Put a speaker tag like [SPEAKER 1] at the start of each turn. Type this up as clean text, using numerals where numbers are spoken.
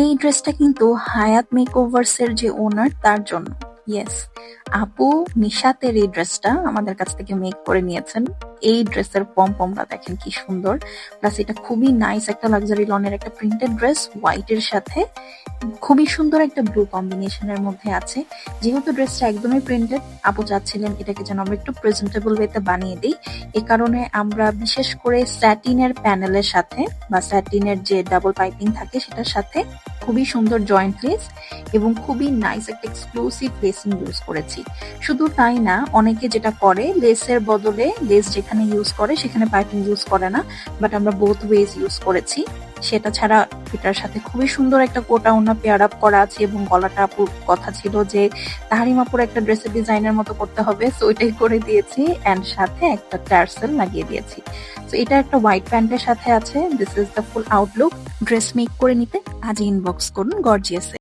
[SPEAKER 1] এই ড্রেসটা কিন্তু হায়াত মেকওভার্স এর যে ওনার তার জন্য। ইয়েস, আপু নিশাতের এই ড্রেসটা আমাদের কাছ থেকে মেক করে নিয়েছেন। এই ড্রেসের পমপমটা দেখেন কি সুন্দর, প্লাস এটা খুবই নাইস একটা লাক্সারি লনের একটা প্রিন্টেড ড্রেস, হোয়াইট এর সাথে খুবই সুন্দর একটা ব্লু কম্বিনেশনের মধ্যে আছে। যেহেতু ড্রেসটা একদমই প্রিন্টেড, আপু চাচ্ছিলেন এটাকে যেন আমরা একটু প্রেজেন্টেবল ওয়েতে বানিয়ে দিই। এ কারণে আমরা বিশেষ করে স্যাটিনের প্যানেলের সাথে বা স্যাটিনের যে ডাবল পাইপিং থাকে সেটার সাথে খুবই সুন্দর জয়েন্ট লেস এবং খুবই নাইস একটা এক্সক্লুসিভ লেসিং ইউজ করেছি। শুধু তাই না, অনেকে যেটা করে লেসের বদলে লেস যেখানে ইউজ করে সেখানে পাইপিং ইউজ করে না, বাট আমরা বোথ ওয়েজ ইউজ করেছি। সেটা ছাড়া এটার সাথে খুবই সুন্দর একটা কোটা ওড়না পেয়ার আপ করা আছে এবং গলাটা আপুর কথা ছিল যে তাহারিমাপুর একটা ড্রেসের ডিজাইনের মতো করতে হবে, সো ওইটাই করে দিয়েছি এন্ড সাথে একটা টার্সেল লাগিয়ে দিয়েছি। তো এটা একটা হোয়াইট প্যান্টের সাথে আছে। This is the full Outlook. Dress make করে নিতে আজ ইনবক্স করুন গর্জিয়াস।